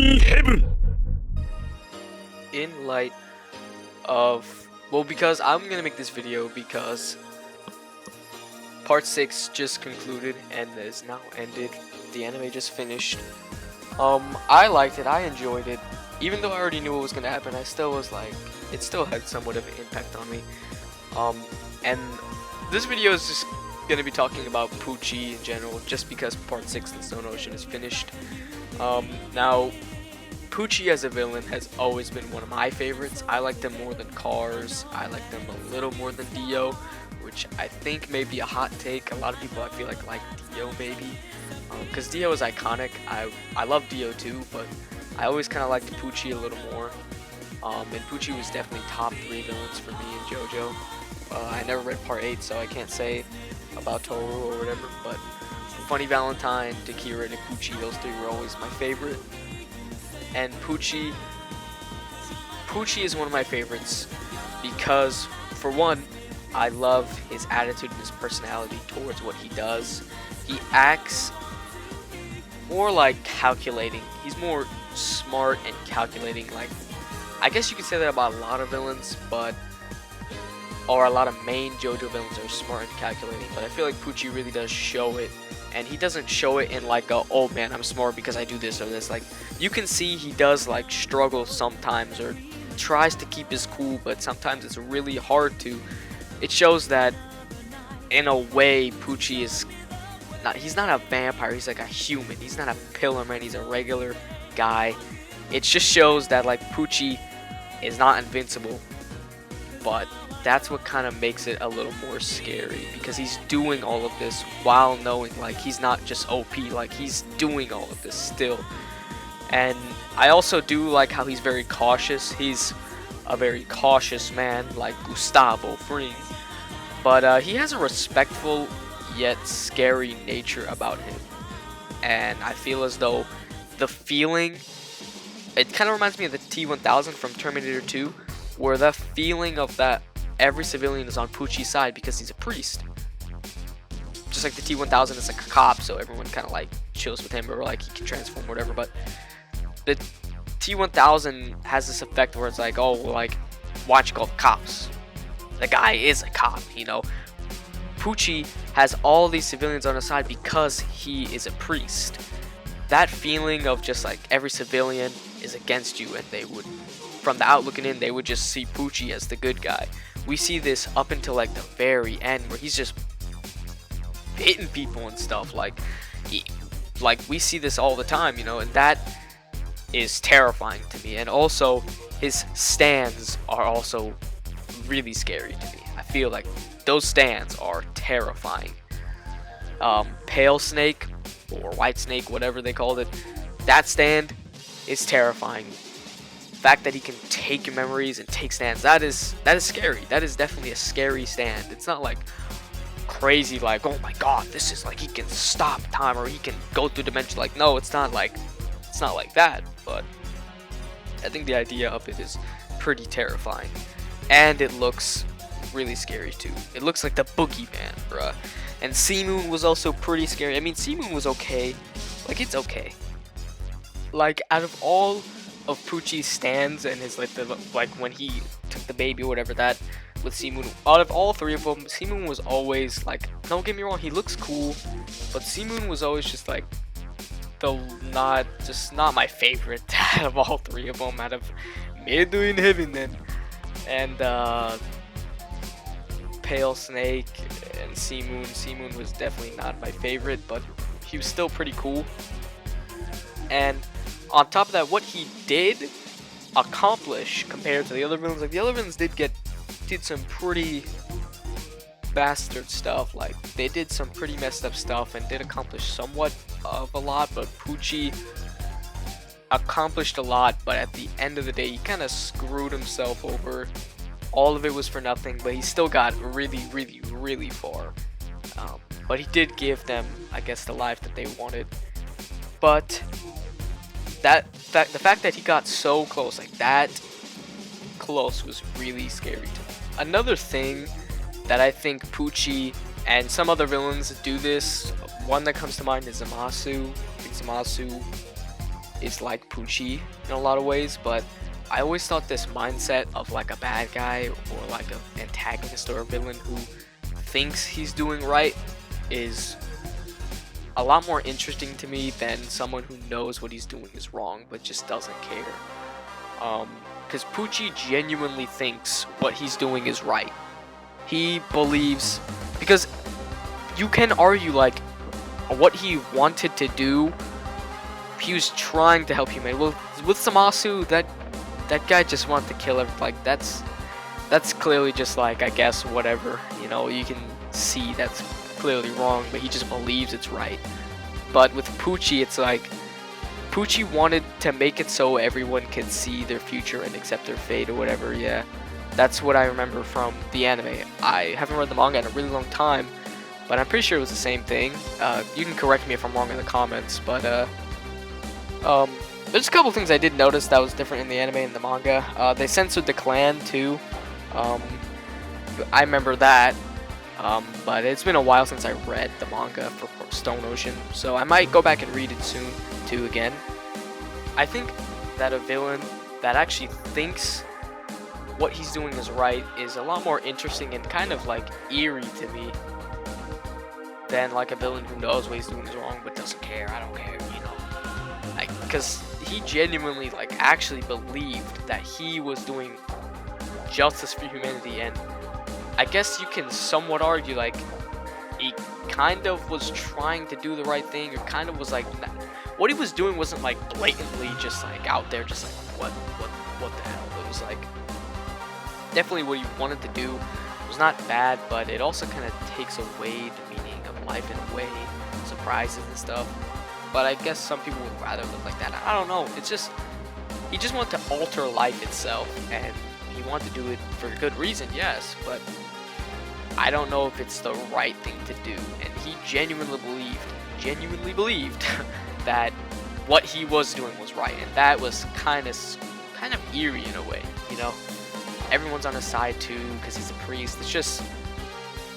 in heaven. In light of, well, because I'm gonna make this video because part 6 just concluded and is now ended. The anime just finished. I liked it, I enjoyed it. Even though I already knew what was gonna happen, I still was like, it still had somewhat of an impact on me. And this video is just gonna be talking about Pucci in general, just because part 6 in Stone Ocean is finished. Now, Pucci as a villain has always been one of my favorites. I like them more than Cars. I like them a little more than Dio, which I think may be a hot take. A lot of people I feel like Dio maybe, because Dio is iconic. I love Dio too, but I always kind of liked Pucci a little more. And Pucci was definitely top 3 villains for me in JoJo. I never read part 8, so I can't say about Toru or whatever, but Funny Valentine, Takira, and Pucci, those 3 were always my favorite. And Pucci is one of my favorites because, for one, I love his attitude and his personality towards what he does. He acts more like calculating. He's more smart and calculating. Like, I guess you could say that about a lot of villains, or a lot of main JoJo villains are smart and calculating. But I feel like Pucci really does show it, and he doesn't show it in like a, oh man, I'm smart because I do this or this. Like, you can see he does like struggle sometimes, or tries to keep his cool, but sometimes it's really hard to. It shows that in a way Pucci is not, he's not a vampire, he's like a human. He's not a pillar man, he's a regular guy. It just shows that like Pucci is not invincible, but that's what kind of makes it a little more scary, because he's doing all of this while knowing like he's not just OP, like he's doing all of this still. And I also do like how he's very cautious. He's a very cautious man, like Gustavo Fring, but he has a respectful yet scary nature about him. And I feel as though the feeling, it kind of reminds me of the T-1000 from Terminator 2, where the feeling of that every civilian is on Pucci's side because he's a priest. Just like the T-1000 is like a cop, so everyone kind of like chills with him, or like he can transform or whatever. But the T-1000 has this effect where it's like, oh, like, why don't you call the cops? The guy is a cop, you know. Pucci has all these civilians on his side because he is a priest. That feeling of just like every civilian is against you, and they would, from the out looking in, they would just see Pucci as the good guy. We see this up until like the very end, where he's just hitting people and stuff. Like we see this all the time, you know, and that is terrifying to me. And also, his stands are also really scary to me. I feel like those stands are terrifying. Pale Snake or White Snake, whatever they called it, that stand is terrifying. The fact that he can take your memories and take stands, that is scary. That is definitely a scary stand. It's not like crazy, like, oh my god, this is like he can stop time, or he can go through dimension. Like, no, it's not like that. But I think the idea of it is pretty terrifying, and it looks really scary too. It looks like the boogeyman, bruh. And Sea-Moon was also pretty scary. I mean, Sea-Moon was okay. Like, it's okay. Like, out of all of Pucci's stands and his like when he took the baby or whatever, that with Sea-Moon, out of all 3 of them, Sea-Moon was always like, don't get me wrong, he looks cool, but Sea-Moon was always just like not my favorite out of all 3 of them, out of Middle in Heaven then, and Pale Snake and Sea-Moon. Sea-Moon was definitely not my favorite, but he was still pretty cool. And on top of that, what he did accomplish compared to the other villains, like the other villains did some pretty bastard stuff. Like, they did some pretty messed up stuff and did accomplish somewhat of a lot, but Pucci accomplished a lot, but at the end of the day, he kind of screwed himself over. All of it was for nothing, but he still got really, really, really far. But he did give them, I guess, the life that they wanted. But the fact that he got so close, like that close, was really scary to me. Another thing that I think Pucci and some other villains do this, one that comes to mind is Zamasu. I think Zamasu is like Pucci in a lot of ways, but I always thought this mindset of like a bad guy or like an antagonist or a villain who thinks he's doing right is a lot more interesting to me than someone who knows what he's doing is wrong but just doesn't care. Because Pucci genuinely thinks what he's doing is right. He believes, because you can argue like what he wanted to do, he was trying to help humanity. Well, with Zamasu, that guy just wanted to kill everything. Like that's clearly just like, I guess, whatever, you know, you can see that's clearly wrong, but he just believes it's right. But with Pucci, it's like Pucci wanted to make it so everyone could see their future and accept their fate or whatever. Yeah, that's what I remember from the anime. I haven't read the manga in a really long time, but I'm pretty sure it was the same thing. You can correct me if I'm wrong in the comments, but there's a couple things I did notice that was different in the anime and the manga. They censored the clan too. I remember that. But it's been a while since I read the manga for Stone Ocean, so I might go back and read it soon too again. I think that a villain that actually thinks what he's doing is right is a lot more interesting and kind of like eerie to me than like a villain who knows what he's doing is wrong but doesn't care. I don't care, you know, like, because he genuinely like actually believed that he was doing justice for humanity, and I guess you can somewhat argue like he kind of was trying to do the right thing, or kind of was like, what he was doing wasn't like blatantly just like out there just like what the hell. It was like definitely what he wanted to do was not bad, but it also kind of takes away the meaning of life in a way, surprises and stuff. But I guess some people would rather live like that. I don't know. It's just he just wanted to alter life itself, and he wanted to do it for a good reason, yes, but I don't know if it's the right thing to do. And he genuinely believed that what he was doing was right, and that was kind of eerie in a way, you know. Everyone's on his side too because he's a priest. It's just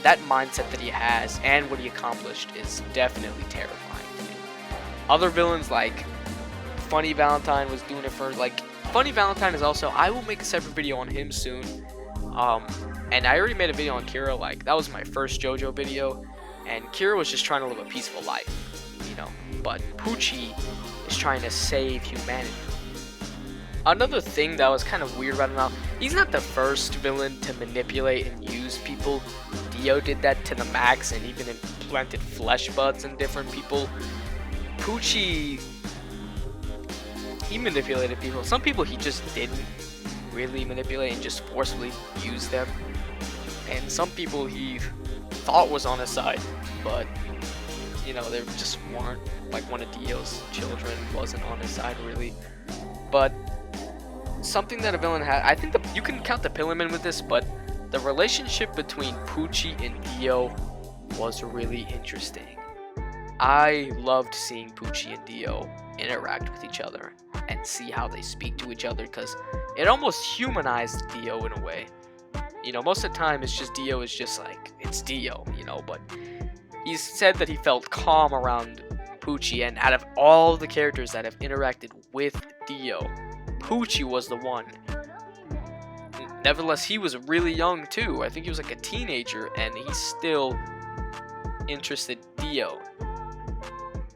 that mindset that he has and what he accomplished is definitely terrifying to me. Other villains like Funny Valentine was doing it for like. Funny Valentine is also, I will make a separate video on him soon. And I already made a video on Kira, like that was my first JoJo video, and Kira was just trying to live a peaceful life, you know. But Pucci is trying to save humanity. Another thing that was kind of weird about him now, he's not the first villain to manipulate and use people. Dio did that to the max and even implanted flesh buds in different people. Pucci, he manipulated people. Some people he just didn't really manipulate and just forcefully use them. And some people he thought was on his side, but you know, they just weren't. Like one of Dio's children wasn't on his side really. But something that a villain had, I think you can count the Pillaman with this, but the relationship between Pucci and Dio was really interesting. I loved seeing Pucci and Dio interact with each other and see how they speak to each other, because it almost humanized Dio in a way. You know, most of the time it's just Dio is just like, it's Dio, you know, but he said that he felt calm around Pucci, and out of all the characters that have interacted with Dio, Pucci was the one. Nevertheless, he was really young too. I think he was like a teenager, and he still interested Dio.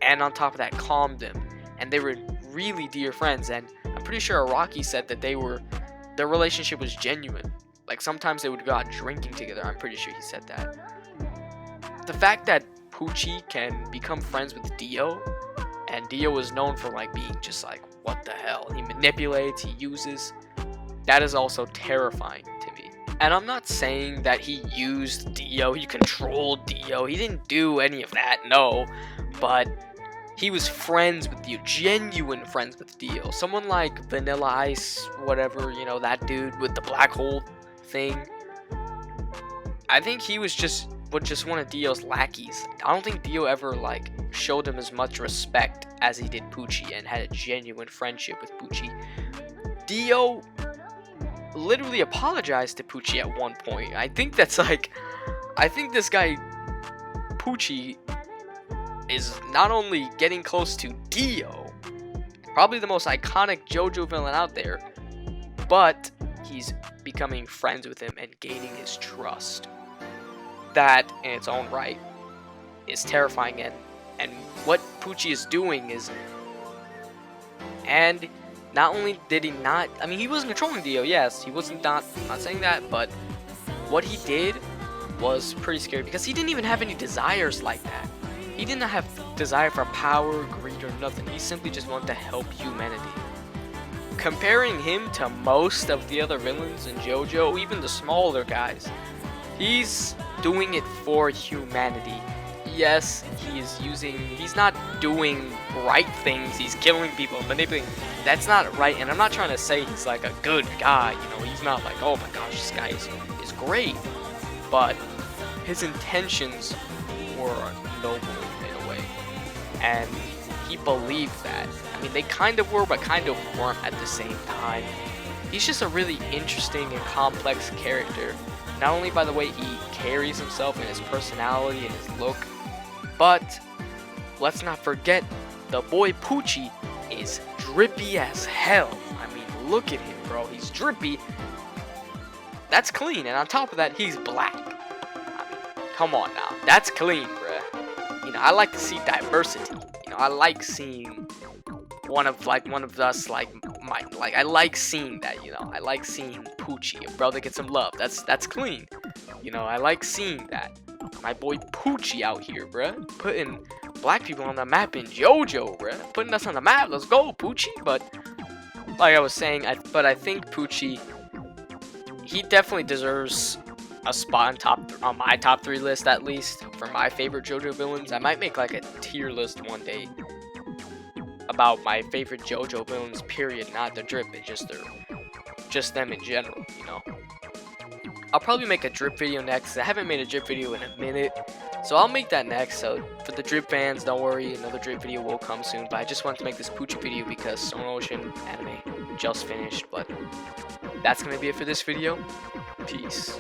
And on top of that, calmed him. And they were really dear friends, and I'm pretty sure Araki said that their relationship was genuine. Like sometimes they would go out drinking together. I'm pretty sure he said that. The fact that Pucci can become friends with Dio, and Dio was known for like being just like, what the hell? He manipulates, he uses. That is also terrifying to me. And I'm not saying that he used Dio, he controlled Dio. He didn't do any of that, no. But he was friends with Dio, genuine friends with Dio. Someone like Vanilla Ice, whatever, you know, that dude with the black hole thing. I think he was just one of Dio's lackeys. I don't think Dio ever like showed him as much respect as he did Pucci and had a genuine friendship with Pucci. Dio literally apologized to Pucci at one point. I think this guy Pucci is not only getting close to Dio, probably the most iconic JoJo villain out there, but he's becoming friends with him and gaining his trust. That, in its own right, is terrifying, and what Pucci is doing is, and not only did he not, I mean, he wasn't controlling Dio, yes, he wasn't, not saying that, but what he did was pretty scary, because he didn't even have any desires like that. He didn't have desire for power, greed, or nothing. He simply just wanted to help humanity. Comparing him to most of the other villains in JoJo, even the smaller guys, he's doing it for humanity. Yes, he's not doing right things, he's killing people, manipulating. That's not right, and I'm not trying to say he's like a good guy, you know, he's not like, oh my gosh, this guy is great, but his intentions were noble in a way, and he believed that. I mean, they kind of were, but kind of weren't at the same time. He's just a really interesting and complex character, not only by the way he carries himself and his personality and his look, but let's not forget, the boy Pucci is drippy as hell. I mean, look at him, bro. He's drippy. That's clean, and on top of that, he's black. I mean, come on now. That's clean, bruh. You know, I like to see diversity. You know, I like seeing one of us, I like seeing that, you know. I like seeing Pucci, a brother get some love. That's clean. You know, I like seeing that. My boy Pucci out here, bruh. Putting black people on the map in JoJo, bruh. Putting us on the map. Let's go, Pucci. But like I was saying, I think Pucci, he definitely deserves a spot on my top 3 list, at least for my favorite JoJo villains. I might make like a tier list one day about my favorite JoJo villains, period. Not the drip, it's just them in general, you know. I'll probably make a drip video next. I haven't made a drip video in a minute, so I'll make that next. So for the drip fans, don't worry, another drip video will come soon. But I just wanted to make this Pucci video because Stone Ocean anime just finished. But that's gonna be it for this video. Peace.